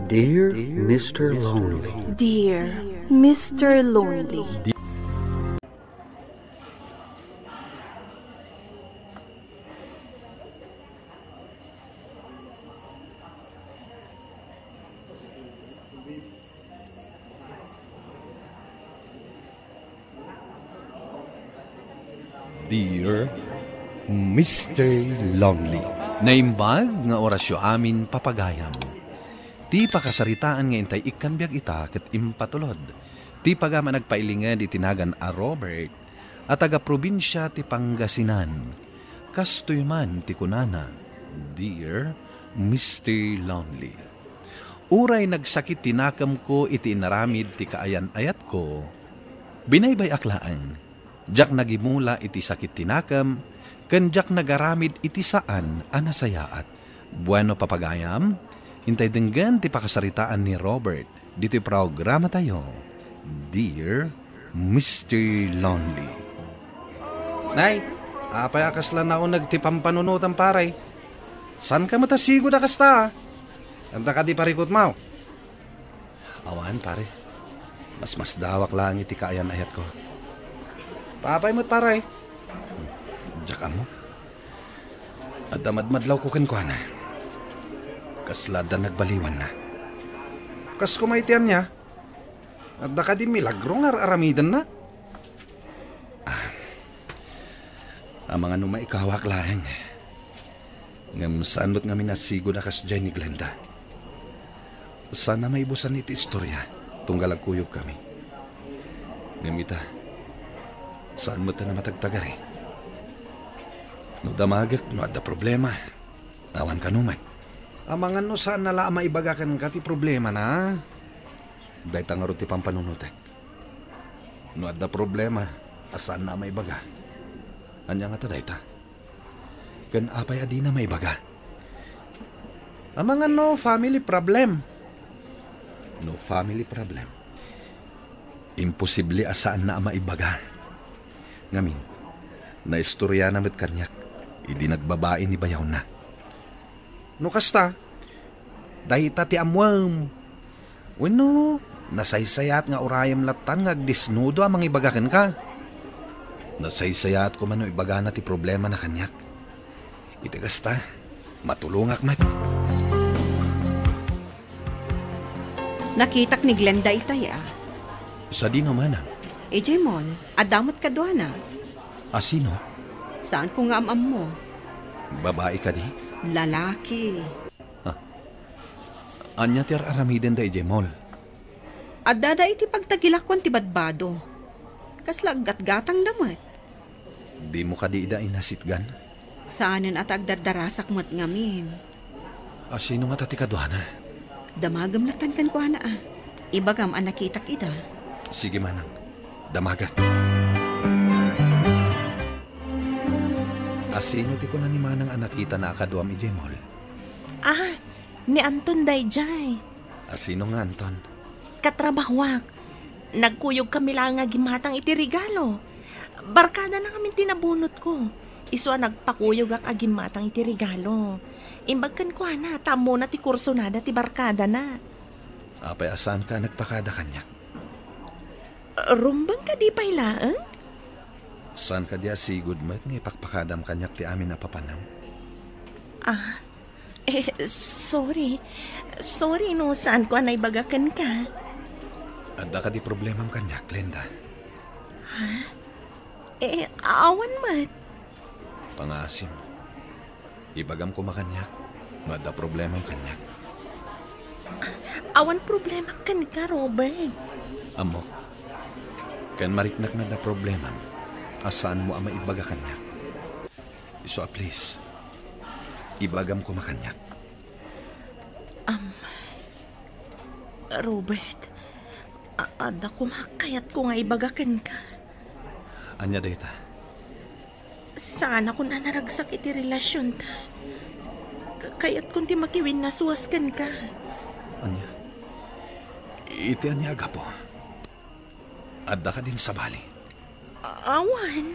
Dear Mr. Lonely. Dear Mr. Lonely. Dear Mr. Lonely. Naimbag nga orasyo amin papagayam. Ti pakasaritaan nga intay ikanbiag ita ket impatulod. Ti pagama nagpailinged itinagan a Robert at taga-probinsya ti Pangasinan. Kastoy man ti kunana, Dear Mr. Lonely. Uray nagsakit tinakam ko iti inaramid ti kaayan-ayat ko. Binaybay aklaan. Jak nagimula iti sakit tinakam, ken jak nagaramid iti saan anasayaat. Bueno papagayam, hintay denggan ti pakasaritaan ni Robert. Dito'y programa tayo, Dear Mr. Lonely. Nay, apay akas lang na nagtipang panunutan paray. San ka matasigo na kasta? Anta ka di parikot mo. Awan pare, mas dawak lang iti kaayan-ayat ko. Papay mo't paray. Diyak mo. At damadmadlaw ko kankwana. Kaslada nagbaliwan na. Kas kumaitian niya. At daka di milagro nga aramidan na. Ang mga numaikawak laheng. Ngam sandot nga minasigo na kas dyan ni Glenda. Sana may busan iti istorya. Tunggalag kuyog kami. Ngamita. Saan mo ta na matagtagari? No damagak, no ada problema. Awan ka numay. Amangan no saan nala maibagakan ka ti problema na. Dahil tangarot ti pampanunutek. No ada problema, asaan na maibaga. Anya nga ta dahita. Kan apay adi na maibaga. Amangan no family problem. No family problem. Imposible asaan na maibaga. Ngamin, naistorya na met kanyak, idi nagbabae ni bayaw na. No kasta, dahita ti amwam. Weno, nasaysayat nga urayam latan nga agdisnudo amang ibagakan ka. Nasaysayat ko man no ibaga na ti problema na kanyak. Iti kasta, matulungak mat. Nakitak ni Glenda itay Sa di naman Jemon, adamot ka doon Sino? Saan ko nga amam mo? Babae ka di? Lalaki. Anya ti aramiden da Jemol? Adada iti pagtagilakwan ti badbado. Kaslag gatgatang damat. Di mo ka di ida inasitgan? Saanin at agdardarasak mo't ngamin. Sino nga tati ka doon Damagam latan kan ko Ibagam anakitak ida. Sige manang. Damagat. Sino ti ko na ni manang anakita na akaduam Jemol? Ni Anton dayjay. Sino nga Anton? Katrabahwak. Nagkuyog kami lang nga gimatang iti regalo. Barkada na kami tinabunot ko. Iswa nagpakuyog ak agimatang iti regalo. Imbagkan ko tamo na ti kurso nada ti barkada na. Apay asan ka nagpakada kanyak? Rumbang ka di pailaan? Saan ka diya sigud mat nga ipakpakadam kanyak ti amin na papanam? Sorry. Sorry no, saan ko naibagakan ka? Adda ka di problemam kanyak, Glenda. Awan mat. Pangasim. Ibagam ko makanyak, madda problemam kanyak. Awan problema kan ka, Robert. Amok. Kan mariknak na da problemam, asaan mo ama ibaga kanyak. So please, ibagam ko makanyak. Robert, ada ko makayat ko nga ibagakan ka. Anya data? Sana ko na naragsak iti relasyon ta. Kayat kung ti makiwin na suwaskan ka. Anya? Iti anya aga po. Adda ka din sa bali. Awan.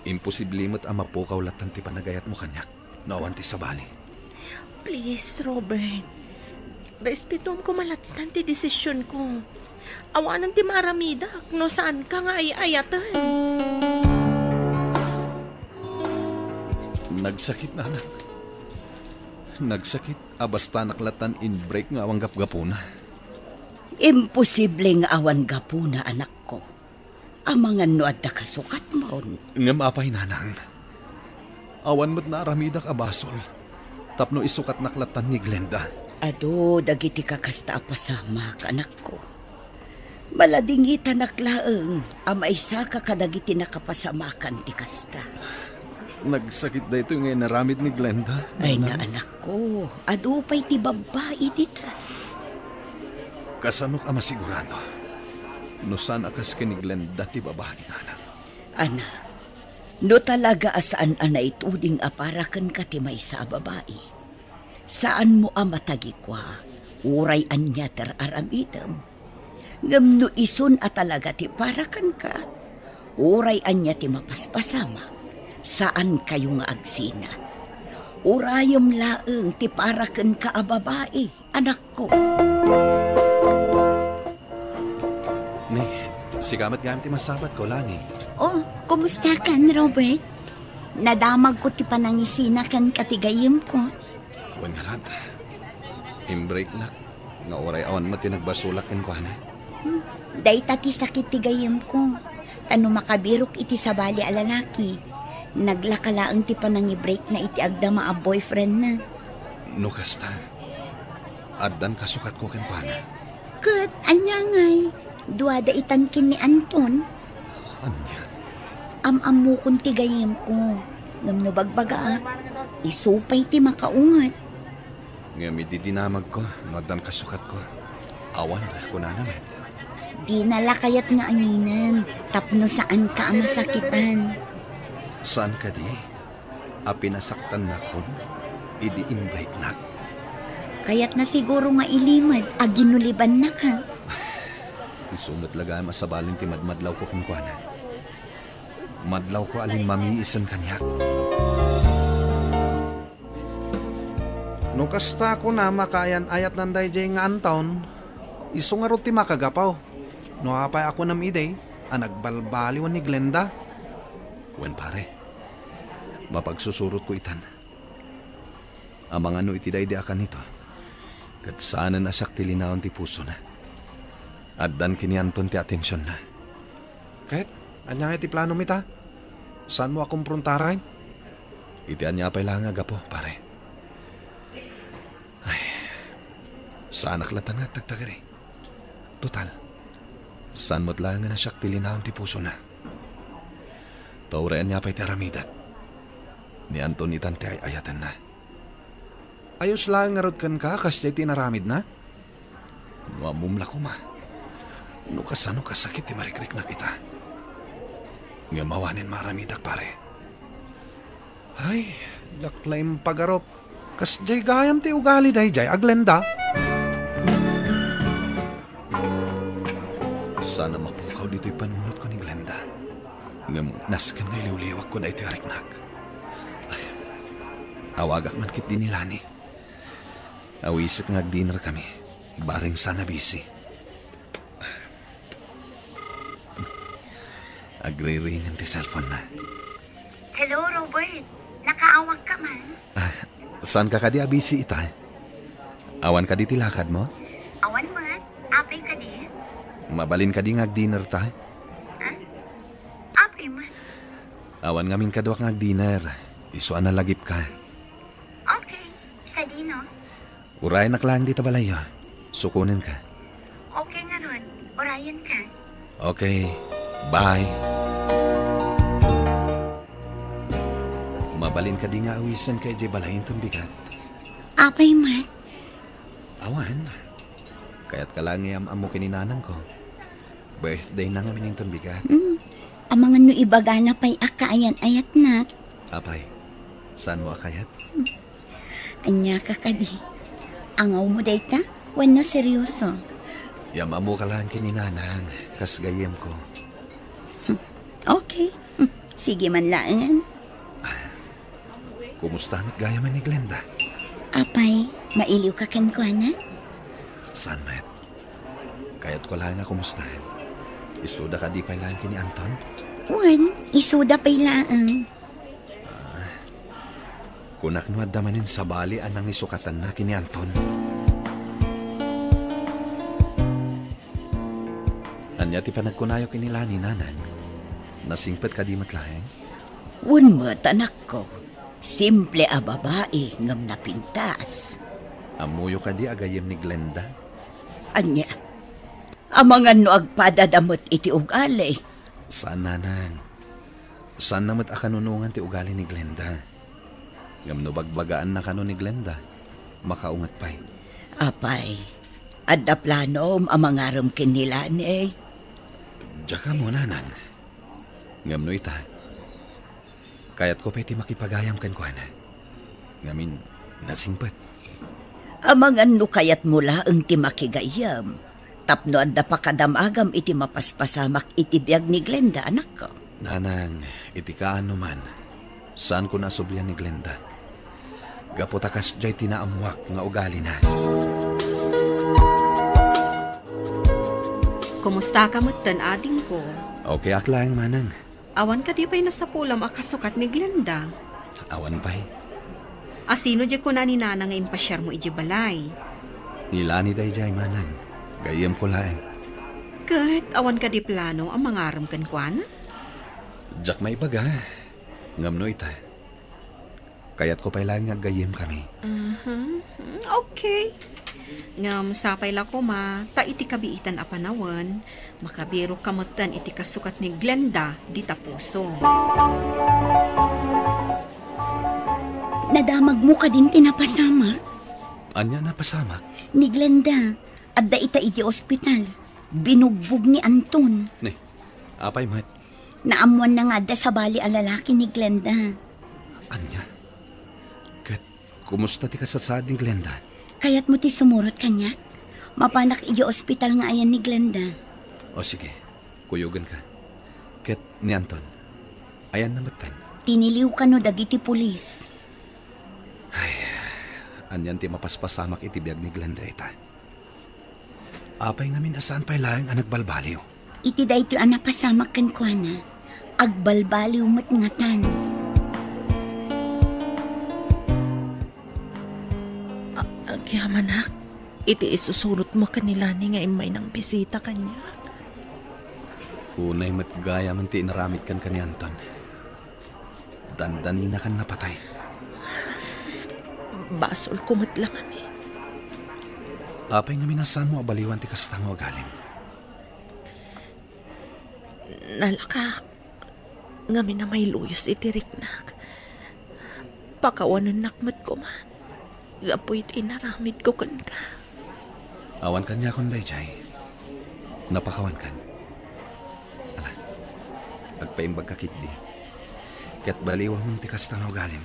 Imposible mo't ama po kaulatan ti panagayat mo kanyak. Nawan ti sa bali. Please, Robert. Respetuam ko malatan ti desisyon ko. Awanan ti maramidak no saan ka nga ayatan. Nagsakit na anak. Nagsakit basta naklatan in break nga awang gapgapuna. Imposible nga awan gapuna, anak ko. Amangan no adda kasukat maon. Ngam apay nanang. Awan mo't naramidak abasol. Tapno isukat naklatan ni Glenda. Ado, dagiti kakasta apasama, anak ko. Maladingita naklaeng, isa ka kadagiti nakapasamakan ti kasta. Nagsakit da ito yung naramid ni Glenda. Ay na anak ko, ado pa'y ti babae dita. Kasano ka masigurado? No saan akas ka ni Glenda ti babae nanang? Anak, no talaga asaan ana ituding aparakan ka ti may sa babae. Saan mo amatagi kwa, uray anya ter aramidam. Ngam no isun a talaga ti parakan ka, uray anya ti mapaspasama. Saan kayo nga agsina? Urayom laeng ti parakan ka a babae, anak ko. Ni, sigamat gamit ti masabat ko, Lani. Oh, kumusta kan, Robert? Nadamag ko ti panangisina kan katigayim ko. Huwag nga lahat. Imbreak na. Nga oray awan mo tinagbasulat kan ko, na. Day tati sakit ti gayim ko. Tano makabirok iti sabali a lalaki. Naglakalaang ti panangi-break na iti agdama a boyfriend na. No kasta. Addan kasukat ko kan ko, na. Kat, anya ngay. Duwada itankin ni Anton. Anya? Am-amu kong ti gayim ko. Ngam no bagbaga isupay ti makaungat. Ngayon dinamag ko, no addan kasukat ko. Awan ko na naman. Di nalakayat nga aninan. Tapno saan ka masakitan. Saan ka di? Pinasaktan na kon, idi imbreak na. Kayat na siguro nga ilimad, ginuliban na ka. Isumot laga masabalin ti madmadlaw ko kinkwana. Madlaw ko alin mamiisan kanyak. No kasta ko na makayan ayat nanday jay nga antaon, iso nga ti makagapaw. No apay ako nam iday, nagbalbaliwan ni Glenda. Wen pare, mapagsusurot ko itan. Amang ano itiday di akan nito. Kat sana na siyak tilinaon ti puso na. Addan kinianton ti atensyon na. Kahit, anya nga ti plano mita? Saan mo akong prontaray? Iti anya pa'y lang agapo, pare. Ay, saan naklatan nga tagtagari? Total, saan mo't lang nga na siyak tilinaon ti puso na. Taurayan niya pa'y ti aramidat. Ni Anton itan ti ayatan na. Ayos lang nga rod kan ka, kas jay tinaramid na? Nuamumla ko ma. No kasano kasakit ti marikrik na kita. Nga mawanin maramidak pare. Ay, daklaim pagarop. Kas jay gayam ti ugali day jay, Glenda. Sana mapukaw dito'y panunot ko ni Glenda. Nga naskan nga iliwliwak ko na ito ariknak. Ay, awagak man kit din ni Lani. Awisik nga dinner kami. Baring sana busy. Agre-ringan ti cellphone na. Hello, Robert. Nakaawag ka man? Saan ka kadi busy ita? Awan ka di tilakad mo? Awan man. Apay ka di? Mabalin ka di ngag-dinner ta? Ha? Apay man. Awan ngamin kadwak ngag-dinner. Isuan na lagip ka. Okay. Sa dino? Uray naklang di tabalayo. Sukunin ka. Okay nga ron. Orayan ka. Okay. Bye. Mabalin ka di nga awisan kay Jay Balahin tong bigat. Apay man. Awan. Kaya't kalangiyam amo kininanang ko. Birthday na nga minintong bigat. Amangan no ibaga na pa'y akaayan-ayat na. Apay, saan mo akayat? Anya ka kadi. Angaw mo dayta? Wan na seryoso. Yama mo ka lang kininanang. Kas gayem ko. Okay. Sige man lang. Kumusta na't gaya man ni Glenda? Apay, mailiw ka kan ko na? Saan, Matt? Kaya't ko lang nga kumustahin. Isuda ka di pa lang kini Anton? Wan, isuda pa'y laang. Kunak no adamanin sa bali anang isukatan na kini Anton. Anya ti panagkunayo kini Lani, nanang. Nasingpet ka di matlaeng? Un mo, tanak ko. Simple a babae ngam na pintas. Amuyo ka di agayem ni Glenda? Anya, amangan no agpadadamot iti ugali. Saan, nanang? Saan namat akanunungan ti ugali ni Glenda? Ngam no bagbagaan na kano ni Glenda, makaungat pa'y. Apay, adda planom amangaram kinila ni. Diyan mo, nanang. Ngam no ita. Kaya't ko pa'y ti makipagayam kan ko, na. Ngamin, nasingpet. Amangan no kayat mula ang ti makigayam. Tapno adda pa kadamagam iti mapaspasamak iti biyag ni Glenda, anak ko. Nanang, iti kaano man. Saan ko nasublian ni Glenda? Gaputakas jay tinaamwak nga ugali na. Kumusta ka mutan, ading ko? Okay, aklang, manang. Awan ka di pa'y nasa pulam akasukat ni Glenda. Awan pa'y. Asino di ko na ni Nana nga impasyar mo iji balay? Nilani day jay, manang. Gayem ko laeng. Kahit awan ka di plano ang mangaram kan kuana? Jak may baga. Ngam no ita. Kaya't ko pa'y lang nga gayem kami. Okay. Ngam sapay la ko ma, ta iti kabiitan a panawan, makabiro kamutan iti kasukat ni Glenda di tapuso. Nadamag mo ka din tinapasama. Anya na pasamak? Ni Glenda, adda ita iti ospital. Binugbog ni Anton. Ne, apay mat. Naamuan na nga da sa bali a lalaki ni Glenda. Anya? Kat, kumusta ti kasasad ni Glenda? Kaya't mo ti sumurot kanya. Mapanak iti ospital nga ayan ni Glenda. O sige, kuyugan ka. Kat, ni Anton, ayan na matan. Tiniliw ka no dagiti pulis. Anyan ti mapaspasamak iti biyag ni Glenda ita. Apay nga minasaan pa'y lang ang nagbalbaliw. Iti da ito ang napasamak kan kwa na. Agbalbaliw matngatan. Agyamanak, iti isusurot mo kanila ni nga imay ng bisita kanya. Unay matgaya man ti inaramit kan ni Anton. Dandanin na kan napatay. Basol kumot lang kami. Apay nga minasaan mo abaliwan ti kastang o galim. Nalakak, ngami na may luyos itiriknak. Pakawanan nakmat ko ma. Gapoy inaramid ko kan ka. Awan kanya kunday jay. Napakawan kan. Ala, agpaimbag kakit di. Kat baliwa mong ti kastang o galim.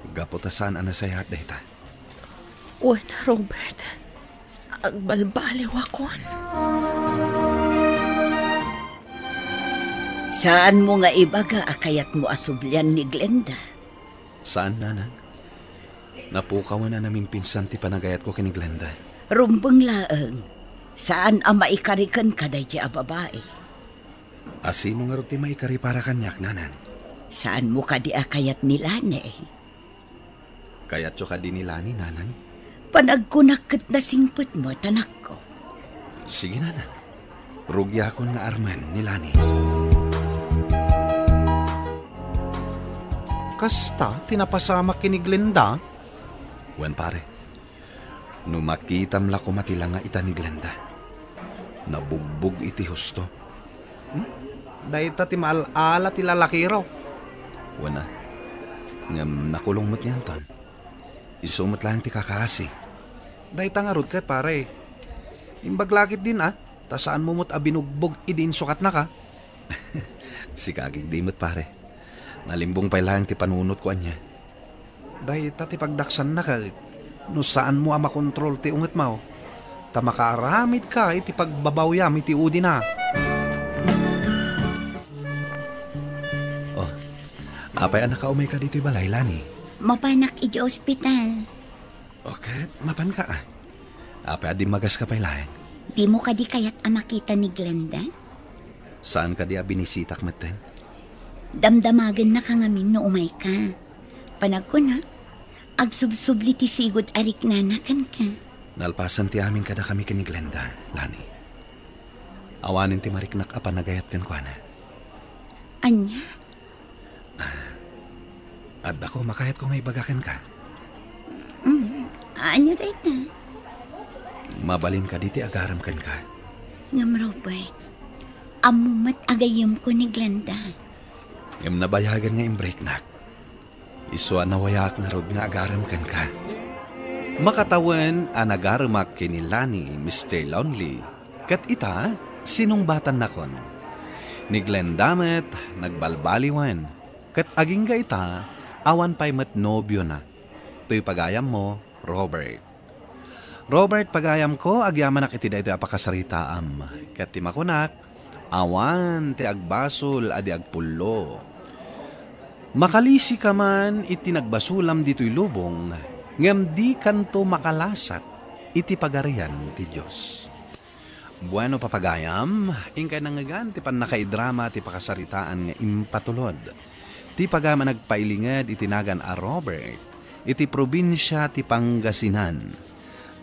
Gaputasan ang nasayat dahita. Wala, Robert. Agbalbaliw akon. Saan mo nga ibaga akayat mo asublian ni Glenda? Saan, nanang? Napukawan na namin pinsan ti panagayat ko kini Glenda. Rumbeng laeng. Saan ang maikarikan ka day a babae? Asino nga ruti maikari para kanyak, nanang? Saan mo ka di akayat nila ne? Kaya't ka din nila ni nanang? Panagkunakit na singpet mo, tanak ko. Sige, nanang. Rugya ko nga arman ni Lani. Kasta, tinapasamak kini Glenda? Wan pare. Numakitam la ko matila nga ita ni Glenda. Nabugbog iti husto. Dahita ti maal-ala ti lalaki raw. Wana. Ngam nakulong mo't niyan ton. Isumot lang ti kakasi. Dahita nga rod kat pare. Imbaglakit din ta saan mo mo't abinugbog idin sukat na ka. Si kagig di mo't pare. Nalimbong pa lang ti panunot ko anya. Dahita ti pagdaksan na ka. No saan mo makontrol ti unget mo. Ta makaaramid ka iti pagbabawyam iti udi na. Oh, apay anak ka umay ka dito'y balay, Lani. Mapanak iti ospital. Okay, mapan ka Apa adi magas ka pailaeng? Di mo kadi kayat makita ni Glenda? Saan ka di binisitak maten? Damdamagan na ka ngamin no umay ka. Panag ko na, agsubsubli ti sigod arik nanakan ka. Nalpasan ti amin kada kami kini Glenda, Lani. Awanin ti mariknak apa nagayat kan kwa na. Anya? At ako makayat ko nga ibagakan ka. Anya dayta? Mabalin ka diti agaram kan ka. Ngam Robert, amumat agayom ko ni Glenda. Ngam nabayagan nga imbreak nak. Iswa nawayak na rod nga agaram kan ka. Makatawan ang agaramak kini Lani, Mr. Lonely. Kat ita, sinungbatan nakon. Ni Glenda met, nagbalbaliwan. Kat aging ga ita, awan pa'y mat nobyo na. To'y pagayam mo, Robert. Robert, pagayam ko, agyaman iti da ito apakasaritaam. Kat ti makunak, awan ti agbasol adi agpulo. Makalisi ka man iti nagbasulam dito'y lubong, ngam di kanto makalasat iti pagarian ti Diyos. Bueno papagayam, ingkay nangagan ti pan nakaidrama ti pakasaritaan nga impatulod. Ti pagama nagpailingad itinagan a Robert, iti probinsya ti Pangasinan.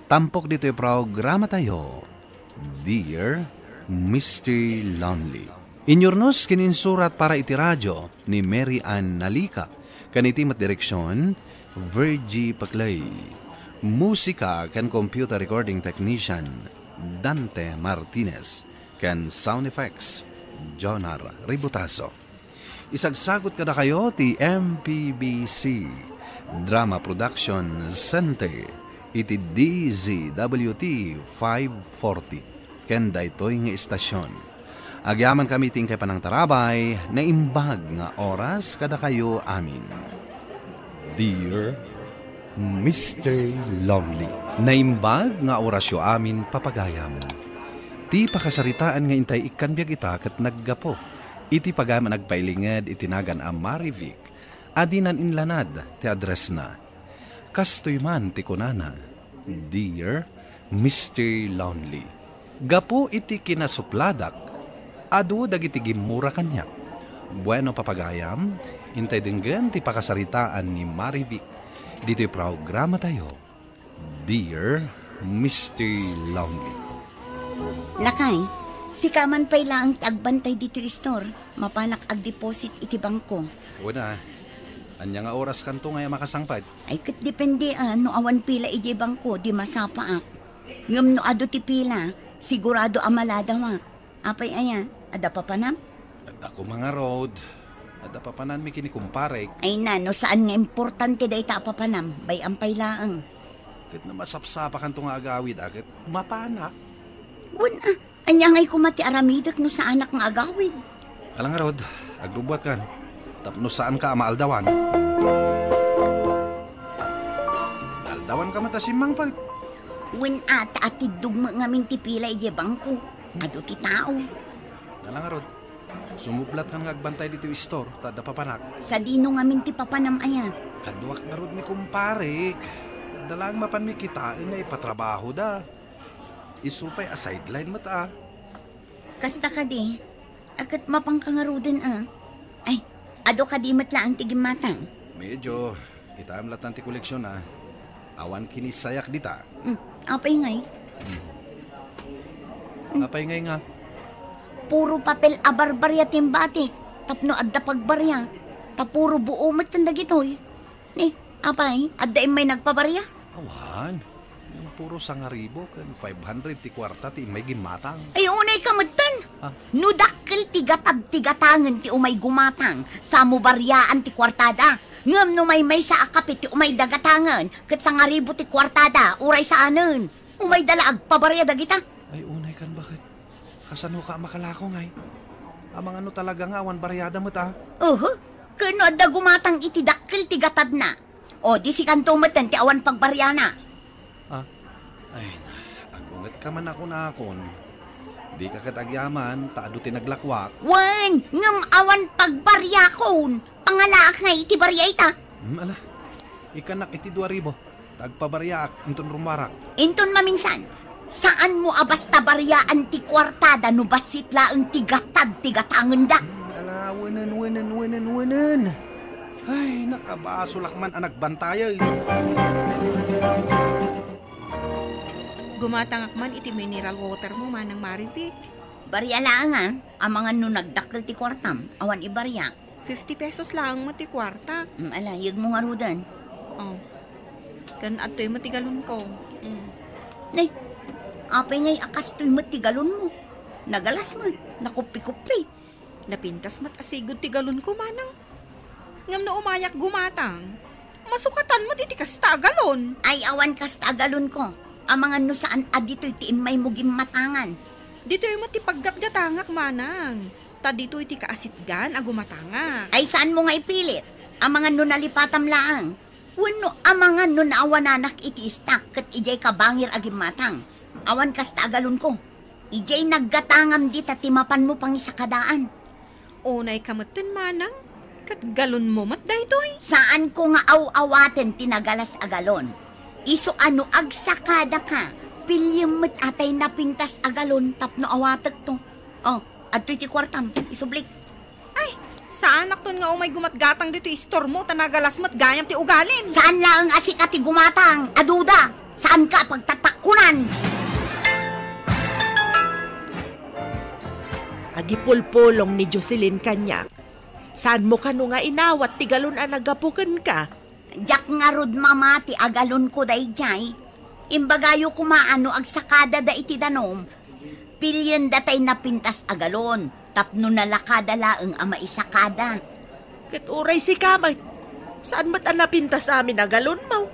Tampok dito'y programa tayo, Dear Mr. Lonely. Inyornos kininsurat para iti radyo ni Mary Ann Nalika, kaniti mat direksyon, Virgie Paclay. Musika kan computer recording technician, Dante Martinez. Kan sound effects, Jonar Ributaso. Isagsagot kada kayo ti MPBC Drama Production Center iti DZWT 540 ken daytoy nga istasyon. Agyaman kami tingkay panang tarabay na imbag nga oras kada kayo amin. Dear Mr. Lonely, naimbag nga orasyo amin papagayam. Ti pakasaritaan nga intay ikanbiag ita kat naggapo. Iti pagama nagpailingad itinagan a Marivic, adinan inlanad ti address na. Kastoy man ti kunana, Dear Mr. Lonely. Gapo iti kinasupladak, adu dagiti gimura kanyak. Bueno papagayam, intay dinggan ti pakasaritaan ni Marivic. Dito'y programa tayo, Dear Mr. Lonely. Lakay, si kaman pa'y lang agbantay dito store, mapanak ag-deposit iti bangko. Una, anya nga oras kanto nga makasangpad. Ay kat depende no awan pila iti bangko, di masapa ak. Ngam no ado ti pila, sigurado amaladawa. Apay aya, ada pa panam? At ako mga road, at papanan mi kinikumpare. Ay na, no saan nga importante da ita papanam, bay ampay laang. Kat na masapsapa kanto nga agawid agad, mapanak. Wala, anya nga'y kumati aramidak no sa anak ng agawid. Alang nga rod, agrubuat kan. Tapno saan ka maaldawan? Aldawan ka matasimang pa. Wen ata ati dugma ngamin ti pila ije bangko. Ado ti tao. Alang nga rod, sumublat kan nga agbantay dito yung store, tada papanak. Sa dino ngamin ti papanam aya. Kaduak na rod ni kumparik. Dalang mapan mi kitain na ipatrabaho da. Isupay a sideline mata. Kasta ka di, akat mapang kangaruden Ay, ado ka di matlaan ti gimatang. Medyo, kita amlatan ti koleksyon Awan kinisayak dita. Apay ngay. Apay ngay nga. Puro papel abarbarya timbatik. Tapno adda pagbarya. Tapuro buo matanda gitoy. Apay, adda may nagpabarya? Awan. Yung puro sangaribo kan 500 ti kwarta ti may gimatang. Ay, unay kamatan. No dakkel ti gatag-tigatangan ti umay gumatang. Sa mo baryaan ti kwartada. Ngam no may sa akapit ti umay dagatangan. Kat sangaribo ti kwartada, uray saanan. Umay dalaag pabarya dagita. Ay, unay kan bakit? Kasano ka makalako ngay? Amang ano talaga nga awan baryada mo ta? Kano adda gumatang iti dakkel ti gatad na. O di si kanto matan ti awan pagbarya na. Ay, agungat ka man ako na akon. Di ka katagyaman, taado tinaglakwak. Wan, ngam awan pagbarya kon. Pangalaak nga iti barya ita. Ala, ikanak iti 2,000. Tagpabarya inton rumarak. Inton maminsan, saan mo basta baryaan ti kwartada no basit laang tigatad tigatangan da? Ala, wanan. Ay, nakabasulak man anak bantaya. Gumatangak man iti mineral water mo manang Marivic. Barya lang ang mga no nagdakkel ti kwartam, awan ibarya. 50 pesos lang mo ti kwarta. Alayag mo nga rudan. Oh. Kan ato'y matigalon ko. Nay, apay ngay akas to'y matigalon mo. Nagalas mo, nakupi-kupi. Napintas mat asigod ti galon ko manang. Ngam na umayak gumatang. Masukatan mo diti kasta galon. Ay awan kas tagalon ko. Ang mga no saan adito'y ti imay mo gimatangan. Dito'y mo ti paggatgatangak manang. Ta dito'y ti kaasitgan a gumatangak. Ay saan mo nga ipilit? Ang mga no nalipatam laang. Wano ang mga no naawananak iti istak kat ijay kabangir agim matang. Awan kas tagalon ko. Ijay naggatangam di tatimapan mo pang isakadaan. Unay kamutin manang. Kat galon mo mat daytoy. Saan ko nga aw-awaten tinagalas agalon? Iso ano agsakada ka? Pilyem mat atay napintas agalon tapno awatek to. Oh, adto'y ti kwartam, isublik. Ay, saan akton nga umay gumatgatang dito istor mo tanagalas mat gayam ti ugalim. Saan lang asik ati gumatang? Aduda, saan ka pagtatakunan? Agipulpulong ni Jocelyn kanya. Saan mo ka nga inawat ti galon a nagapuken ka? Jak nga rod mamati agalon ko dayjay. Imbagayo kumaano agsakada da iti danom. Pilyen datay napintas agalon. Tapno nalakada laeng ama isakada. Kat uray si kamay. Saan ba't ang napintas amin agalon mo?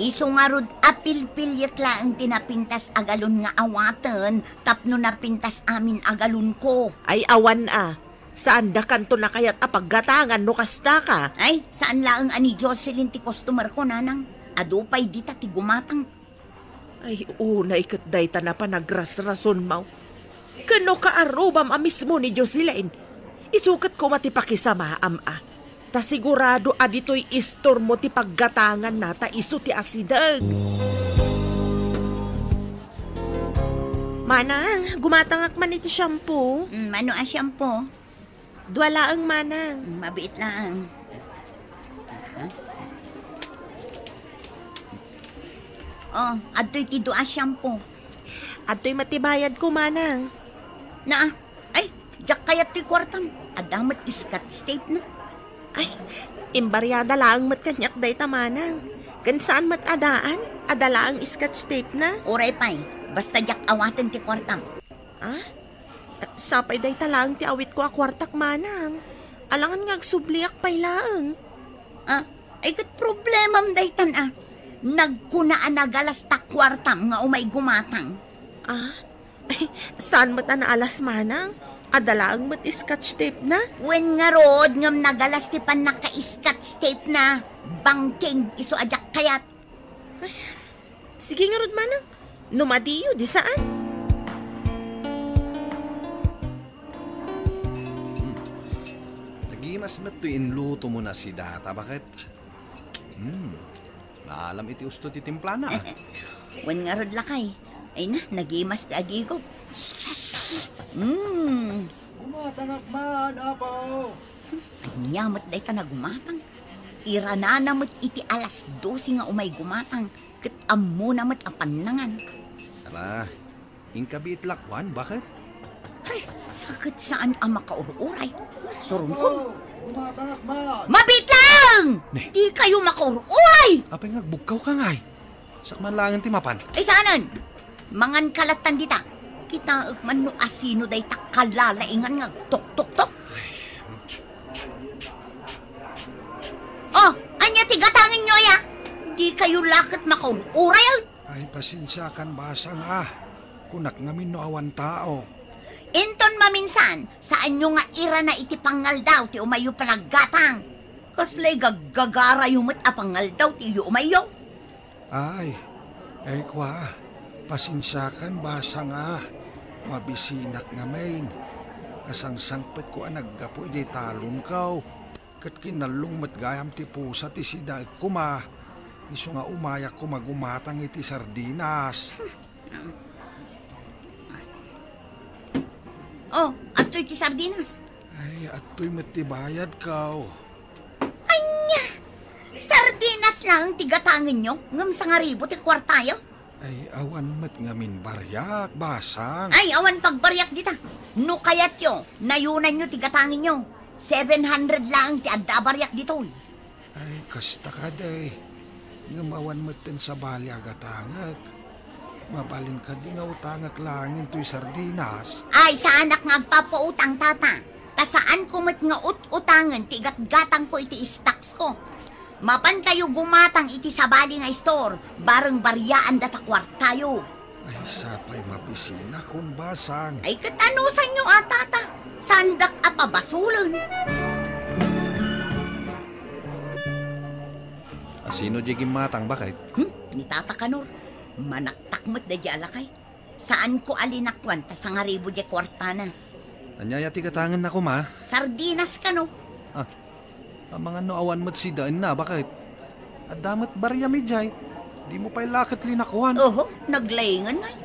Iso nga rod apil-pilyek laeng tinapintas agalon nga awaten. Tapno napintas amin agalon ko. Ay awan Saan da kanto na kayat apaggatangan no kasta ka? Ay, saan laeng ani Jocelyn ti customer ko nanang? Adupay dita ti gumatang. Ay unay kat dayta na pa nagrasrason mo. Kano ka arubam mismo ni Jocelyn? Isukat ko matipakisama Ta sigurado adito'y istor mo ti paggatangan na ta iso ti asidag. Manang, gumatangak man iti shampoo. Ano ang shampoo? Dwala ang manang. Mabiit lang. Oh, ado'y ti doa shampoo. Ado'y matibayad ko, manang. Ay, jak kayat ti kwartam. Adamat iskat state na. Ay, imbaryada lang mat kanyak day tamanang. Kan saan mat adaan? Adala ang iskat tape na. Oray pay, basta jak awaten ti kwartam. Sapay day talang ti awit ko a kwartak manang. Alangan nga agsubliak pay laang. Ay kat problemam day tan Nagkunaan nagalas ta kwartam nga umay gumatang. Ay, saan mat naalas manang? Adala ang mat scotch tape na? Wen nga rod ngam nagalas ti pan naka-scotch tape na. Bangking iso ajak kayat. Ay, sige nga rod manang. Numadiyo di saan? Nagimas met to inluto mo na si Data. Bakit? Maalam iti usto ti timplana. Wen nga rod lakay. Ay na, nagimas ti agigop. Gumatangak man, apaw. Anyamat day ta na gumatang. Irananamot iti alas 12 nga umay gumatang. Kat ammo namat apanangan. Tara, ingkabit lakwan. Bakit? Ay, sakit saan ang makaururay. Surun ko. Gumatangak man. Mabit lang! Ne. Di kayo makaururay! Apay nga, bugkaw ka ngay. Sakman langan ti mapan. Ay saanan? Mangan kalatan dita. Kita man no asino day ta kalalaingan nga tok-tok-tok. Oh, anya tigatangin nyo ya. Di kayo lakit makaururay. Ay, pasensyakan basang Kunak ngamin no awan tao. Inton maminsan, saan nyo nga ira na iti pangal daw ti umayo palaggatang. Kaslay gaggagara yung apangal daw ti umayo. Ay kwa, pasensyakan basang mabisinak nga main. Kasangsangpet ko naggapo iti talon kaw. Kat kinalong matgayam ti pusa ti sidag kuma. Iso nga umayak ko magumatang iti sardinas. Oh, ato iti sardinas. Ay, ato'y matibayad ka. Anya! Sardinas lang tigatangan nyo. Ngam sa nga ribo ti kwartayo. Ay, awan met ngamin baryak, basang. Ay, awan pagbaryak dita. No kayat yo, nayunan nyo tigatangan nyo. 700 lang ti adda baryak dito. Ay, kasta ka day. Ngamawan matin sa bali agatangag. Mabalin ka di nga utangak langin to'y sardinas. Ay, sa anak nga papautang tata. Ta saan ko mat nga utangan ti gatgatang ko iti stocks ko. Mapan kayo gumatang iti sa bali nga store. Bareng baryaan data kwartayo. Ay, sapay mapisina kung basang. Ay, katanusan nyo tata. Sandak apabasulan. Sino di gimatang bakit? Ni Tata Kanor, manaktakmat na di alakay. Saan ko alinakwan ta sa nga ribo di kwartana? Anyaya ti katangan na ko ma. Sardinas ka no? Ang mga noawan mo't si daan na bakit? At damat barya mi jay. Di mo pa'y lakit linakuan. Oho, naglayngan ngay.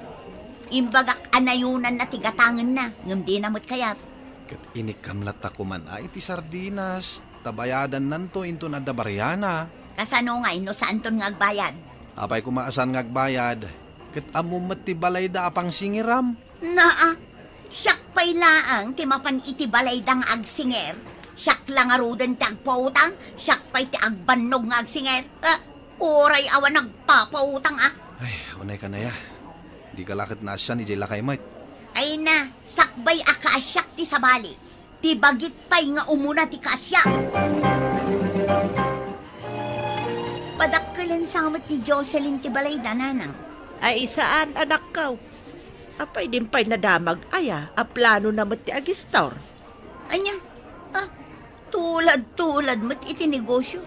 Imbagak anayunan na tigatangan na. Ngam di namot kayat. Kat inikamlat ako man ay ti sardinas. Tabayadan nanto into na dabaryana. Kasano nga, no saan ton ngagbayad? Apay kumaasan ngagbayad. Kat amumat ti balay da apang singiram. Naa, siyak pa'y laang ti mapan iti balay dang agsinger. Siyak lang arudan ti agpautang, siyak pa'y ti agbannog nga agsinger. Oray awan nagpapautang Ay, unay ka na ya. Di ka lakit na siya ni Jay Lakay Mike. Ay na, sakbay akaasyak ti sabali. Ti bagit pa'y nga umuna ti kaasyak. Padakkalan samat ni Jocelyn ti balay dananang. Ay saan anak kaw? Apay din pa'y nadamag aya, a plano na ti agistor. Anya, tulad mo't iti negosyo.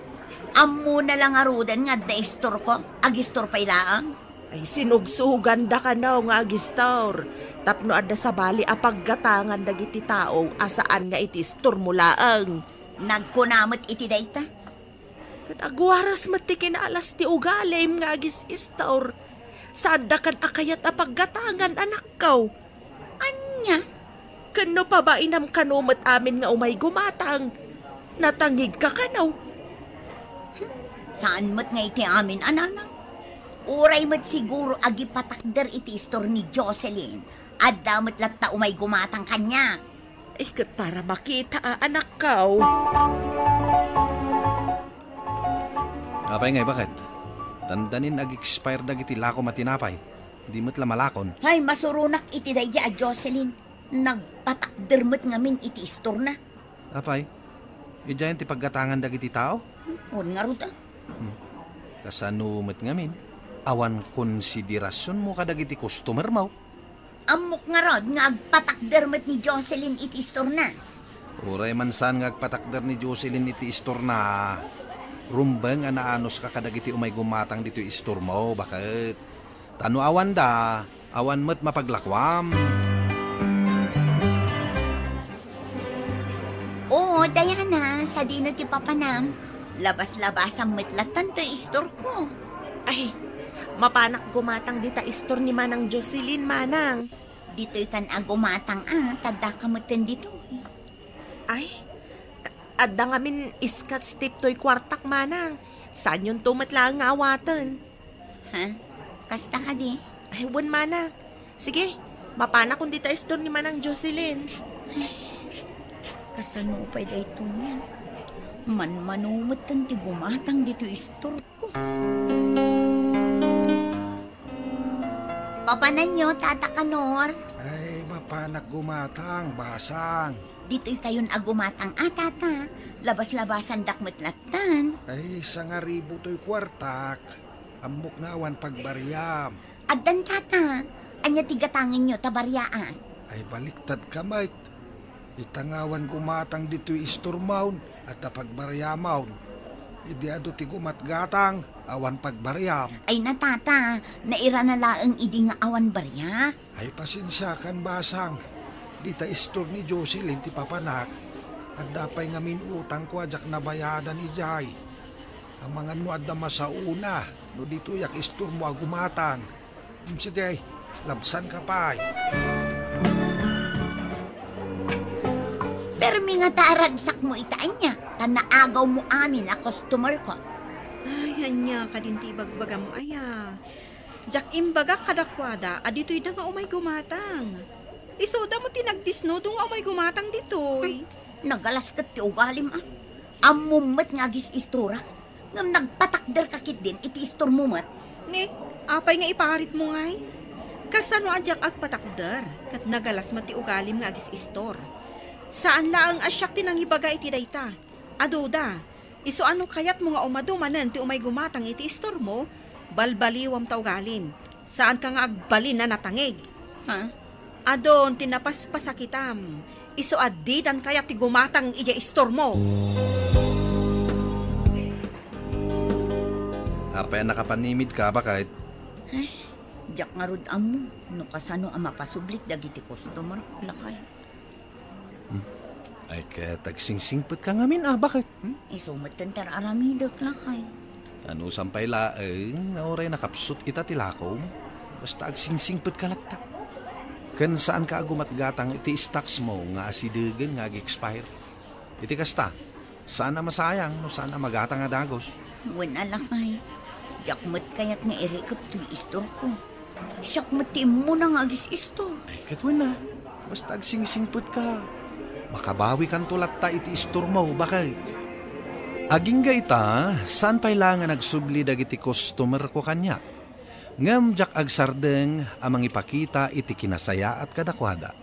Ammo na lang arudan nga da-istor ko, agistor pa'y laang. Ay sinugsugan da ka na nga agistor. Tapno adda sa bali a paggatangan dagiti tao asaan nga iti istor mo laang. Nagkunamot iti dayta. Kat agwaras mati kinaalas ti ugalim nga agis istor. Saan da kan akayat a paggatangan anak kaw? Anya? Kano pa ba inam kanumat amin nga umay gumatang? Natangig ka kanaw. Saan mo't nga iti amin ananang? Uray mo't siguro agi patakder iti istor ni Jocelyn. At damat latta umay gumatang kanya. Kat para makita anak kaw. Apay ngay bakit? Tandanin ag-expire dagiti lako matinapay. Di mo't lamalakon. Hay, masurunak iti daya a Jocelyn. Nagpatakder mo't ngamin iti istor na. Apay, idyayan ti paggatangan dagiti tao? On nga ruta. Kasano mo't ngamin? Awan konsiderasyon mo kadagiti customer mo. Amok nga rod nga agpatakder mo't ni Jocelyn iti istor na. Uray man saan nga agpatakder ni Jocelyn iti istor na. Rumbang anaanos ka kadagiti umay gumatang dito istor mo. Bakit? Tano awan da, awan mo't mapaglakwam. Oo, Diana, sa dino ti papanam. Labas-labas ang mitlatan to istor ko. Ay, mapanak gumatang dita istor ni Manang Jocelyn, Manang. Dito'y kan agumatang tada kamutin dito. Ay, adda ngamin iskat step to'y kwartak, Manang. Saan yung tumatla nga awatan? Ha? Kasta ka di? Ay, wan, Manang. Sige, mapanak kung dita istor ni Manang Jocelyn. Kasano pa ito yan? Man-manumot ang tigumatang dito istor ko. Papanan nyo, Tata Kanor. Ay, mapanak gumatang, basang. Dito'y kayon agumatang tata. Labas-labasan dakmetlatan. Ay, sangaribo to'y kwartak. Amok nga awan pagbaryam. Addan tata, anya tigatangin nyo tabaryaan. Ay, baliktad ka, mate. Itangawan gumatang dito'y istormawn at pagbaryamawn. Idi ado ti gumatgatang, awan pagbaryam. Ay natata, naira na laang idi nga awan barya. Ay, pasensya kan, basang. Dita istor ni Jocelyn ti papanak. At dapay ngamin utang ko ajak na bayadan ni Jay. Ang mga nuad na masauna, no dito yak isturmo ang gumatang. Sige, labsan ka pa. Pero nga taaragsak mo itaan niya. Tanaagaw mo amin na customer ko. Ay, anya ka din tibagbaga mo, aya. Jak imbaga kadakwada, adito'y da nga umay gumatang. Isoda mo tinagdisnodo nga umay gumatang dito'y. Nagalas ka ti ugalim ah. Amumat nga gis isturak. Ngam nagpatakder kakit din iti istor mumat. Ne, apay nga iparit mo ngay. Kasano adyak agpatakder, kat nagalas mati ugalim nga agis istor. Saan laang asyak tinang ibaga iti dayta? Adoda, iso ano kayat mo nga umadumanan ti umay gumatang iti istor mo? Balbaliwam ta ugalim. Saan ka nga agbalin na natangig? Ha? Adon, tinapaspasakitam. Iso adidan kaya ti gumatang ija istor mo. Apay nakapanimid ka ba kahit? Diyak nga rod amo. No kasano ang mapasublik dagiti customer. Lakay. Ay kaya tagsingsingpot ka ngamin bakit? Isumat kan tararamidak lakay. Ano sampay laeng, nga oray nakapsut ita tilakaw mo. Basta agsingsingpot ka latta. Kan saan ka agumatgatang iti stocks mo nga asidegan nga ag-expire. Iti kasta, saan na masayang no saan na magatang nga dagos. Wala lakay. Diyak mat kayat nga irikap ti istor ko. Siyak mati mo na nga agis istor. Ay katwan na, basta agsingsingpot ka. Makabawi kan tulatta iti istor mo, bakit? Aging ga ita, saan pailangan nagsubli dagiti customer ko kanya? Ngam jak agsardeng amang ipakita iti kinasaya at kadakwada.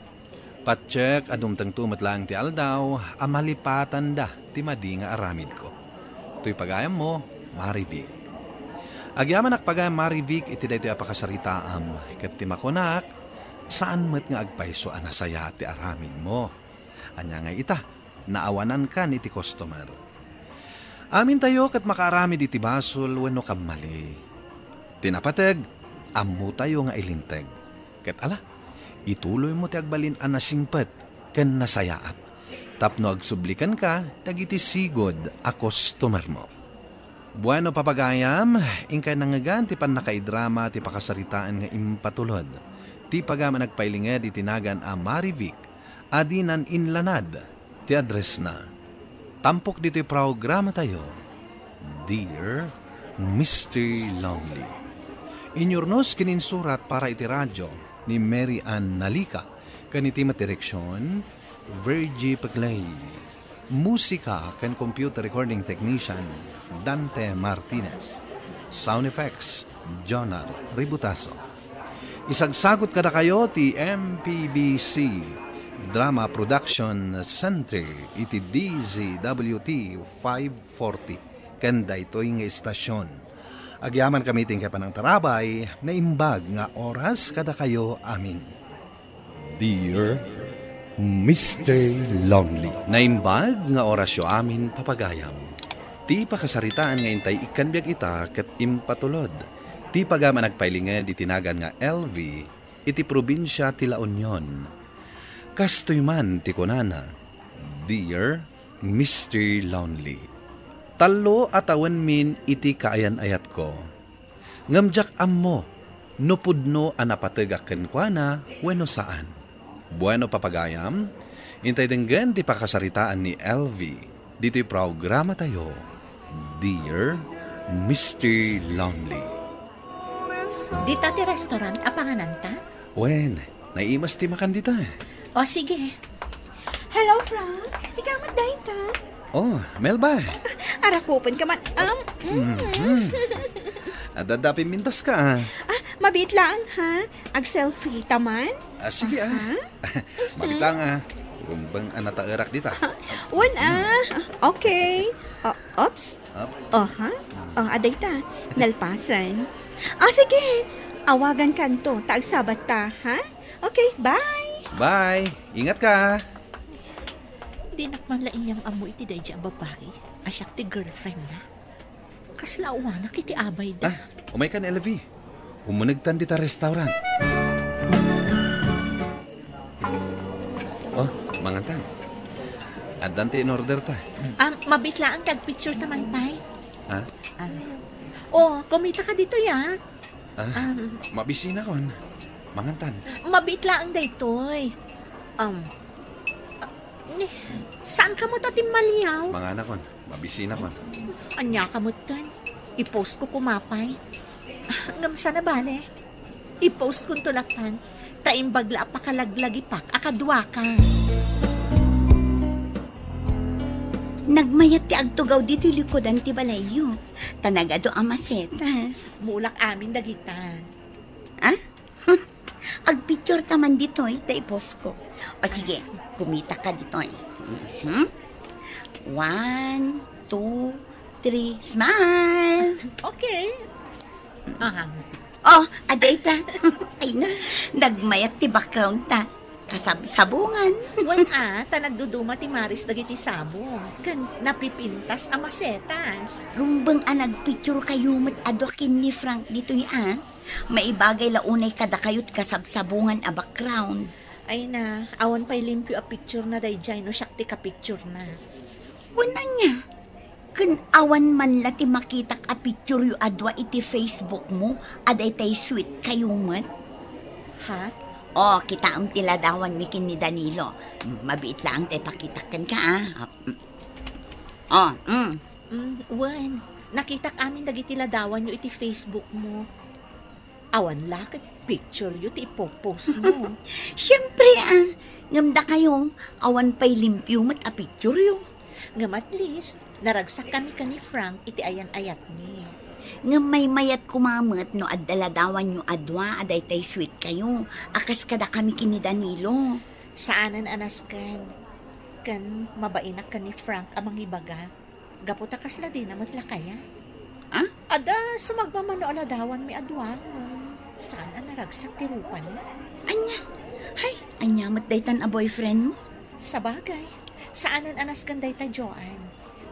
Patsyek adumtang tumat lang ti aldaw, amalipatan da ti madi nga aramid ko. To'y pagayam mo, Marivic. Agyaman akpagayam Marivic iti dayti apakasaritaam, ket ti makunak, saan met nga agpaiso anasaya ti aramid mo? Anya nga ita, naawanan kan iti customer. Amin tayo kat makaramid iti basol wenno kamali. Tinapateg, ammo tayo nga ilinteg. Ket ala, ituloy mo ti agbalin anasingpet ken nasayaat. Tapno agsublikan ka, dagiti sigod a customer mo. Bueno papagayam, ingkay nangagan ti pan nakaidrama ti pakasaritaan nga impatulod. Ti pagaman nagpailinged itinagan a Marivic, adinan inlanad, ti address na. Tampok dito'y programa tayo, Dear Mr. Lonely. Inyornos kininsurat para iti radyo ni Mary Ann Nalika, kaniti matireksyon, Virgie Paglay. Musika kan computer recording technician, Dante Martinez. Sound effects, Jonar Ributaso. Isagsagot kada kayo ti MPBC Drama Production Center iti DZWT 540 kanda ito'y nga istasyon. Agyaman kami ting kapanang tarabay na imbag nga oras kada kayo amin. Dear Mr. Lonely. Naimbag nga orasyo amin papagayam. Ti pakasaritaan nga intay ikanbiag ita ket impatulod. Ti pagaman nagpailinged itinagan nga LV iti probinsya ti La Union. Kastoy man ti kunana, Dear Mr. Lonely. Talo atawan min iti kaayan ayat ko. Ngamjak ammo, nupudno anapatagaken kwa na, weno saan. Bueno papagayam, intay denggan ti pakasaritaan ni LV. Dito'y programa tayo, Dear Mr. Lonely. Dita ti restaurant, apanganan ta? Wen, naimas ti makan dita. O sige. Hello, Frank. Sigamat dahin ta. Oh, Melba. Arakupan ka man. Adadapin mintas ka. Mabit lang, ha? Ag-selfie taman? Sige Mabit lang Rumbang anataarak dita. Wan Okay. Oops. Up. Aday ta. Nalpasan. Sige. Awagan kanto. Taagsabat ta, ha? Okay, bye. Bye. Ingat ka. Di nakmanlain niyang amoy iti day ang babae. Asyak ti girlfriend na. Kaslauanak iti abay da. Umay kan LV. Umunagtan dita restaurant. Oh, mangantan. Adante in order ta. Mabitlaan tag picture taman pay. Ha? Kumita ka dito ya. Mabisina kon. Mangantan. Mabit lang daytoy. Saan ka mo tatim maliyaw? Mangana kon. Mabisina kon. Anya ka mo tan. I-post ko kumapay. Ngamsa na bale. I-post kong tulakan. Taimbagla pa kalaglagi pak. Akadwa ka. Nagmayat ti agtugaw dito likodan ti balayo. Tanagado ang masetas. Mulak amin dagita. Agpicture taman dito ta-post ko. O sige, kumita ka dito 1, 2, 3, smile! Okay. Aday ta. Ay na, nagmayat ti background ta. Kasabsabungan. Ta nagduduma ti Maris dagiti sabong. Kan napipintas ang masetas. Rumbang nagpicture kayo adakin ni Frank dito Maibagay launay kada kayot kasabsabungan a background. Ay na, awan pa'y limpyo a picture na dayjay no siyak ti ka picture na. Una niya. Kun awan man lati makitak a picture yu adwa iti Facebook mo, aday tay sweet kayo mat. Ha? Kita ang tiladawan mi kin ni Danilo. Mabiit lang tay pakitakan ka Wen, nakitak amin dagiti ladawan yu iti Facebook mo. Awan lakit picture yu ti ipopost mo. Siyempre ngamda kayong awan pa'y limpyo mat a picture yu. Ngam at least, naragsak kami ka ni Frank iti ayan-ayat ni. Nga may mayat kumamat no adaladawan nyo adwa aday tay sweet kayo. Akas kada kami kini Danilo. Saanan anas kan mabainak ka ni Frank amang ibaga. Gaputakas na din namat lakaya. Ada sumagmamano aladawan mi adwa. Saan naragsak ti rupa ni? Anya mat daytan a boyfriend mo? Sa bagay, saanan anas kan dayta Joan?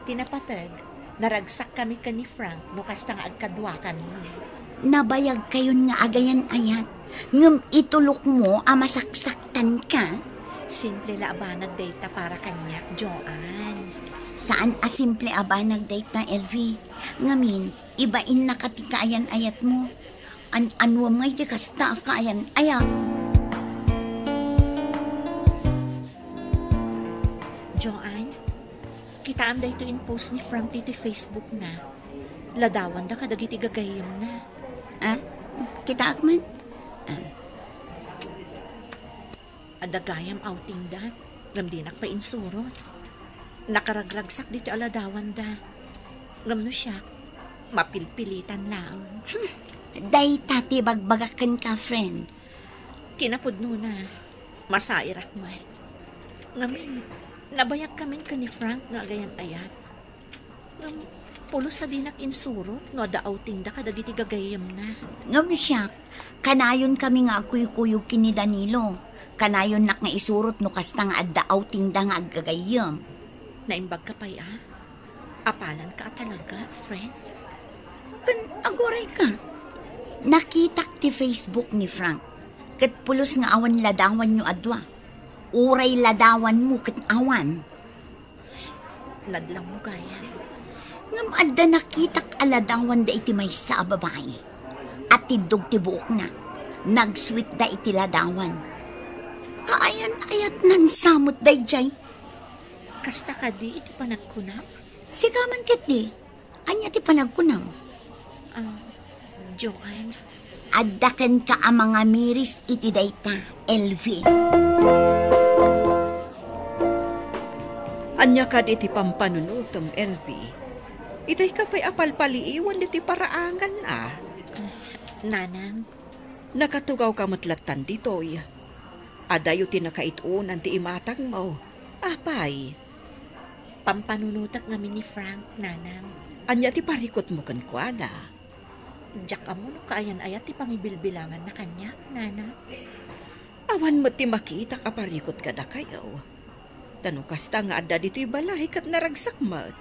Tinapatag, naragsak kami ka ni Frank no kasta nga agkadwa kami. Nabayag kayon nga agayan ayat. Ngam itulok mo masaksaktan ka. Simple la abanag dayta para kanyak, Joan. Saan simple abanag dayta, LV? Ngamin, ibain na katikaayan ayat mo. Anwam ngay di kasta kaayan ayat. Joan, kita am dayto in post ni Frank dito Facebook na. Ladawan da kadagiti gagayam na. Kita akman? Adagayam outing da. Ngam dinak pa insurot. Nakaragragsak dito aladawan da. Ngam no siya, mapilpilitan lang. Day tati bagbagakan ka, friend. Kinapod na, masairak man. Ngamin, nabayag kami ka ni Frank nga agayan ayat. Ngam, pulo sa dinak insurot, no da outing da kadagiti gagayam na. Ngam siya, kanayon kami nga kuyog kini Danilo. Kanayon nak nga isurot no kasta nga adda outing da nga agagayam. Naimbag ka pa Apalan ka talaga, friend? Kan agoray ka. Nakitak ti Facebook ni Frank. Kat pulos nga awan ladawan nyo adwa. Uray ladawan mo kat awan. Nadlang mo gaya. Ngam adda nakitak aladawan da iti may sa babae. At tidog ti buok na. Nagsweet da iti ladawan. Kaayan ayat nan samot day jay. Kasta ka di iti panagkunam? Sigaman kat di. Anya ti panagkunam? Joan. Addakan ka ang mga miris iti dayta, LV. Anya kad iti pampanunutom, LV. Itay ka pa'y apalpaliiwan iti paraangan Nanang. Nakatugaw ka matlatan ditoy. Adayo tinakaitunan ti imatang mo. Apay. Pampanunutak namin ni Frank, Nanang. Anya ti parikot mo kan kuala. Diyak amo no kaayan ayat ti pangibilbilangan na kanya, Nana. Awan mo ti makita ka parikot ka da kayo. Tanong kasta nga adda dito'y balay kat naragsak mat.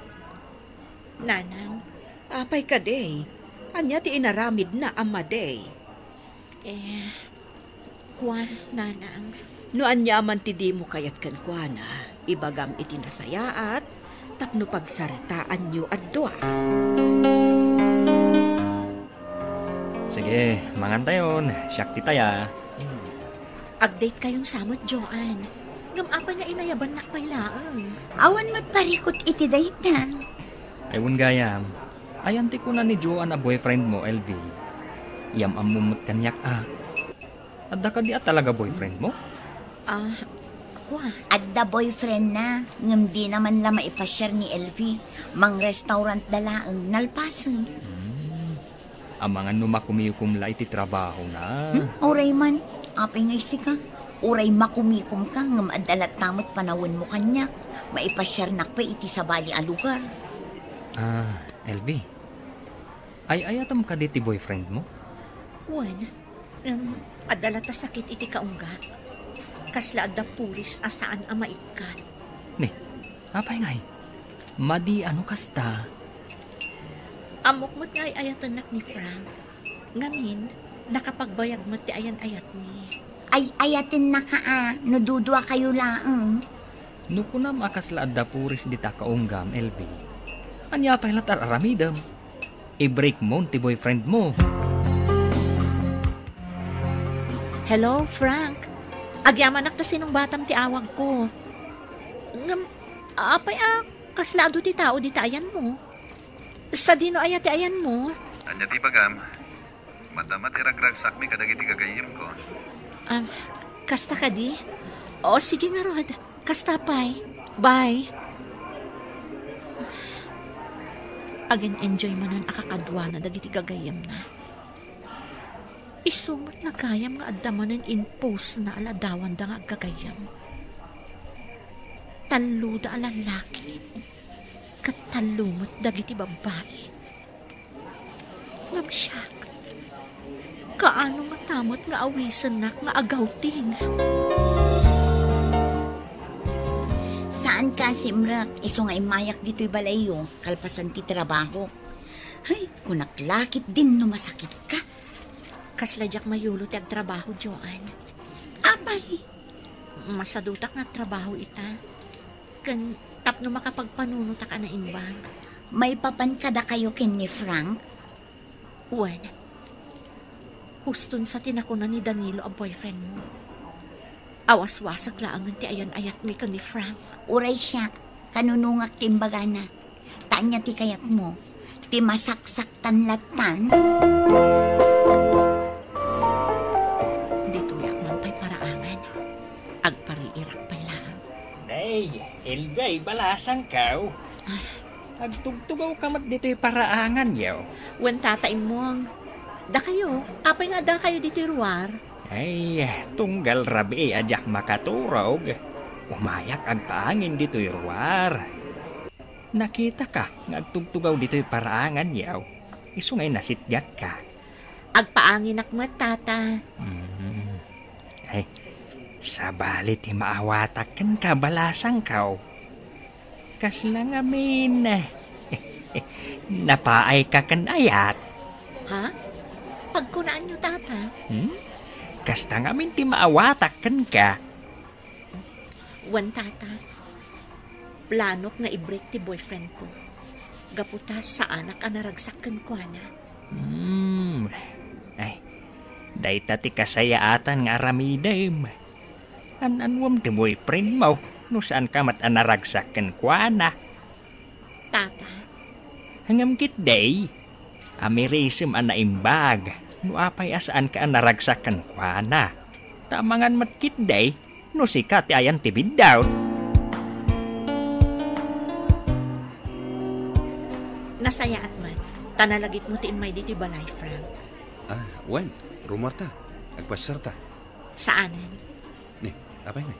Nanang. Apay ka day. Anya ti inaramid na ama day. Kuan, Nanang. No anya man ti di mo kayat kan kuana. Ibagam iti nasayaat. Tapno pagsaritaan nyo adwa. Sige, mangantayon. Siyak titaya. Update kayong samot, Joan. Ngam apa nga inayaban na pailaan. Awan matparikot iti dayta. Ayun gayam. Ayanti ko na ni Joan a boyfriend mo, LV. Iyam amumot kanyak Adda ka di talaga boyfriend mo? Adda boyfriend na. Ngam di naman la maipasyar ni LV. Mang restaurant dalaang nalpasan. Ang mga numakumikumla iti trabaho na. Oray man. Apay ngay si ka. Oray makumikum ka. Ngam adalat tamot panawin mo kanyak. Maipasyar nak pa iti sa bali a lugar. LV. Ay ayatam ka di ti boyfriend mo? Wan, adala ta sakit iti kaungga. Kasla adda pulis asaan ang maikat. Ni, apay ngay. Madi ano kasta? Amok mo't ngay ayatan nak ni Frank. Ngamin, nakapagbayag mo't ti ayan-ayat ni. Ay ayatin na ka Nadudwa kayo laang. Nukunam akasla adda puris di ta kaunggam, LV. Anya pay latar aramidam. I-break mo ti boyfriend mo. Hello, Frank. Agyaman nak ta sinong batam ti awag ko. Ngam, apay kaslado ti tao di tayan mo. Sa dino aya ti ayan mo. Anya ti pagam. Madamat iragragsak mi kadagiti gagayim ko. Kasta ka di? O, sige nga Rod. Kasta pay. Bye. Again, enjoy man ang akakadwa na dagiti gagayam na. Isumot na kayam nga adamanan impose na aladawan da nga gagayam. Taluda alalaki. Katalumot dagiti babae. Ngam kaano nga tamot nga awisan nak nga agawting. Saan ka, Simrak? Iso nga imayak dito'y balayo, kalpasan ti trabaho. Ay, kunaklakit din no masakit ka. Kasladyak mayulo ti agtrabaho, Joan. Apay. Masadutak nga trabaho ita. Kan tapno makapagpanuno ta ka na inbang. May papankada kayo ken ni Frank? Wan. Huston sa tinakunan ni Danilo ang boyfriend mo. Awas-wasak laangan ti ayan-ayat mi kan ni Frank. Uray siya, kanunungak timbaga na. Tanya ti kayak mo, ti masaksak tanlatan. Dito yak man pa'y paraangan. Agpariirak pa'y laang. Nay, Elvay, balasan ka. Agtugtugaw ka mat dito'y paraangan yaw. Wan tatay mong. Da kayo, apay nga da kayo dito ruwar. Ay, tunggal rabi ajak makaturog. Umayak ang paangin dito'y ruwar. Nakita ka, ngagtugtugaw dito'y paraangan yaw. Iso ngay nasityak ka. Agpaangin akmat, tata. Ay, sabalit maawatak kan kabalasang kaw. Kasla nga min. Napaay ka kan ayat. Ha? Pagkunaan nyo, tata. Kasta nga min ti maawatak kan ka. Wan, tata. Planok nga i-break ti boyfriend ko. Gaputa sa anak ang naragsakan ko, na. Ay, dayta ti kasayaatan nga aramidem. Anwam ti boyfriend mo, no saan ka mat anaragsakan ko, na. Tata. Hangam kit day, amirisem anaimbag, no apay asaan ka anaragsakan ko, na. Tamangan mat kit day, no sikat ayan tibid daw. Nasaya at man, tanalagit mo ti imay diti balay, Frank. Wen, rumor ta. Agpasar ta. Saanan? Ni, apay nga?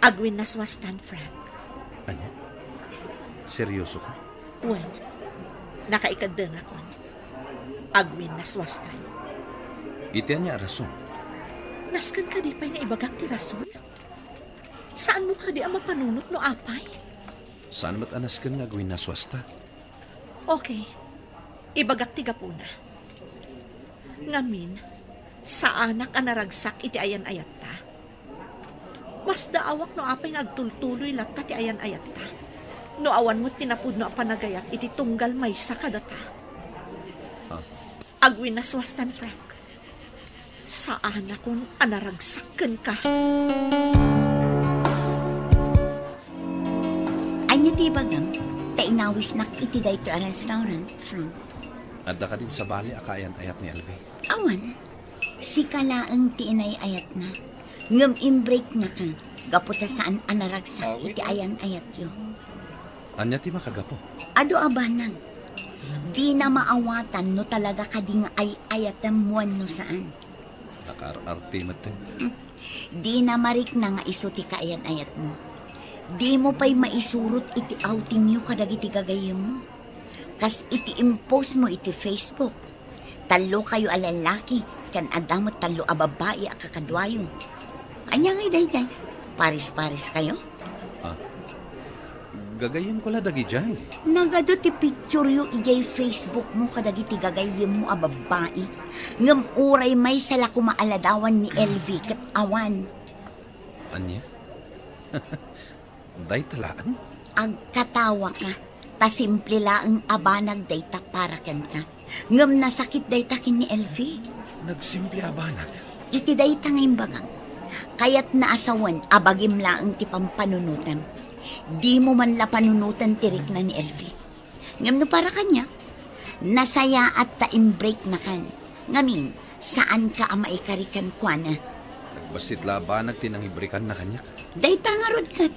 Agwin na swastan, Frank. Anya? Seryoso ka? Wen, nakaikadeng ako. Agwin na swastan. Iti anya rason. Naskan ka di pa'y nga ibagak ti rason? Saan mo ka di ang mapanunot no apay? Saan mat anas ka nga gawin na swasta? Okay, ibagak ti gapuna. Ngamin, sa anak ang naragsak iti ayan-ayat ta. Mas daawak no apay nga agtultuloy latta ti ayan-ayat ta. No awan mo tinapud no panagayat iti tunggal may sakadata. Agwin na swastan, Frank. Saan akong anaragsakan ka? Ay natibagam, tainawis nak iti dayto a restaurant, Frank. Adda ka din sa bali akayan ayat ni Elvi. Awan, si kalaang ti inay ayat na. Ngam in-break na ka. Gaputa saan anaragsak iti ayan ayat yo. Anya ti makagapo. Ado abanag. Di na maawatan no talaga kading ay ayatan mo no saan. Nakar-arti matin. Di na marik na nga iso ti kaayan ayat mo. Di mo pa'y maisurot iti outing nyo kadag iti gagayem mo. Kas iti impose mo iti Facebook. Talo kayo alalaki, kan adamot talo a babae a kakadwayo. Anya ngay day. Paris-paris kayo? Gagayim ko la dagi jay. Nagado ti picture yu ijay Facebook mo kadag iti gagayem mo a babae. Ngam uray may sala kumaaladawan ni LV kat awan. Anya? Day talaan? Agkatawa ka. Ta simple laang abanag dayta para ken ka. Ngam nasakit dayta kin ni LV. Nagsimple abanag. Iti dayta ngayon bagang. Kaya't naasawan abagim laang ti pampanunutan. Di mo man la panunutan tirik na ni LV. Ngam no para kanya. Nasaya at ta-in-break na kan. Ngamin, saan ka ama ikarikan kwa na? Nagbasit la abanag tinangibrikan na kanyak. Dayta nga rod kat.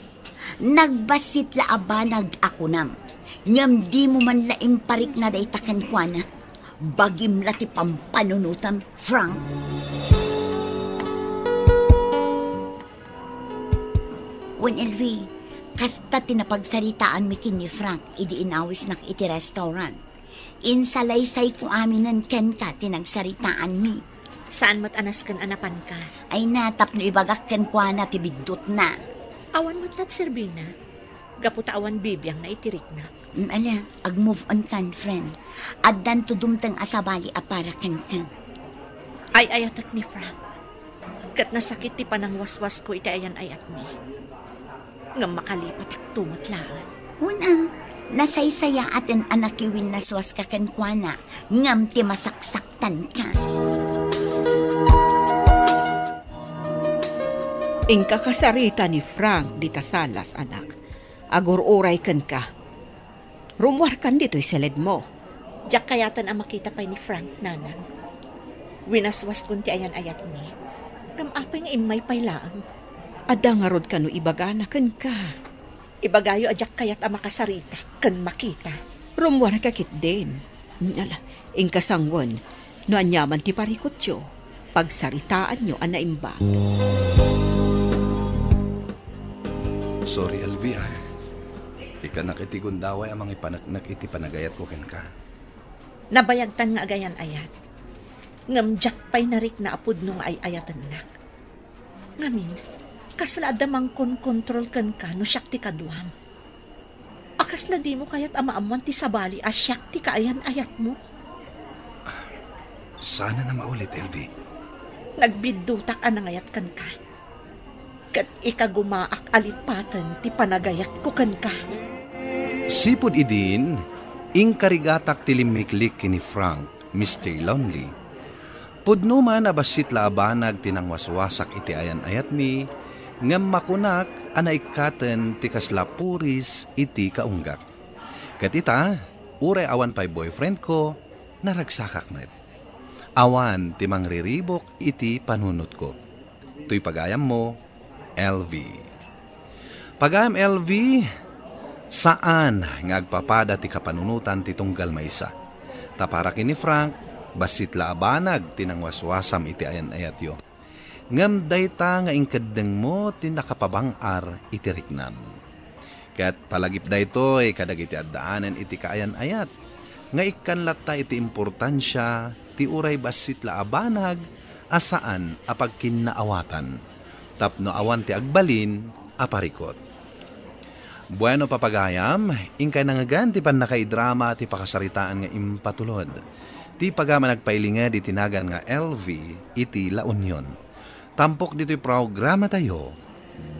Nagbasit la abanag ako nam. Ngam di mo man la imparik na dayta kan kwa na. Bagim la ti pampanunutan, Frank. Wen LV, kasta tinapagsaritaan mi kin ni Frank, idi inawis nak iti restaurant. Insalaysay ko aminan ken ka tinagsaritaan mi. Saan mo't anas kan anapan ka? Ay natap no ibagak ken kwa na tibigdot na. Awan mo't lat Serbina. Gaputa awan bibiyang na itirik na. Ala, ag-move on kan, friend. Addan to dumtang asabali apara ken kan. Ay ayatak ni Frank. Kat nasakit ti panang waswas ko iti ayan ayat mi. Ngam makalipat ak tumot lang. Una, nasaysaya atin anakiwin na swas ka kenkwana, ngam ti masaksaktan ka. Ingka kasarita ni Frank di tasalas, anak. Agur-uray kan ka. Rumwar kan dito'y seled mo. Diyak kayatan ang makita pa ni Frank, nanang. Winaswas kun ti ayan ayat mi. Ngam apay nga imay paylaan. Ada nga rod kanu ibagana kan ka. Ibagayo ajak kayat ang makasarita, kan makita. Rumwar kakit din. Ala, ingkasangwan, no anyaman ti parikot yo, pagsaritaan nyo anaimba. Sorry, LV, ah. Ika nakitigundaway ang mga ipanagnak iti panagayat ko ken ka. Nabayagtan nga agayan ayat. Ngam jak pay narik na apod nung ay ayatan nak. Ngamin, kasla damang kontrol kan ka no siyak ti kaduham. Akas na di mo kayat amaamuan ti sabali as siyak ti kaayan ayat mo. Sana na maulit, LV. Nagbidutak anangayat kan ka. Kat ikagumaak alipatan ti panagayat ko kan ka. Sipod idin, ingkarigatak tilimiklik ni Frank, Mr. Lonely. Pudno man abasit laabanag tinangwaswasak iti ayan ayat mi, ngam makunak anaikaten ti kaslapuris iti kaunggak. Katita, uray awan pa'y boyfriend ko, naragsakak met. Awan ti mangriribok iti panunot ko. Tuy pagayam mo, LV. Pagayam LV, saan ngagpapada ti kapanunutan ti tunggal maysa. Tapara kini Frank, basit laabanag tinangwaswasam iti ayan ayat yo. Ngam dayta nga ingkadeng mo ti nakapabangar iti riknam. Kat palagip dayto kadag iti addaanan iti kaayan ayat. Nga ikanlata iti importansya ti uray basit laabanag asaan apag kinnaawatan. Tapno awan ti agbalin aparikot. Bueno papagayam, ingkay nangagan ti pan nakaidrama ti pakasaritaan nga impatulod. Ti pagama nagpailinga di tinagan nga LV iti La Union. Tampok dito'y programa tayo,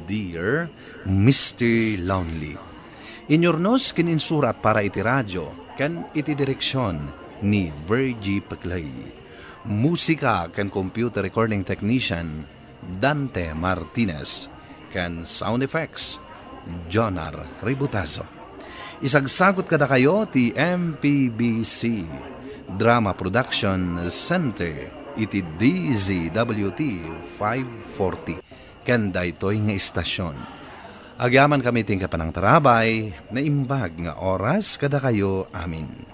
Dear Mr. Lonely. Inyornos kininsurat para iti radyo, kan iti direksyon ni Virgie Peclay. Musika kan computer recording technician Dante Martinez. Kan sound effects Jonar Ributazo. Isagsagot kada kayo ti MPBC Drama Production Center iti DZWT 540 kan daytoy nga istasyon. Agyaman kami ting kapanang tarabay na imbag nga oras kada kayo amin.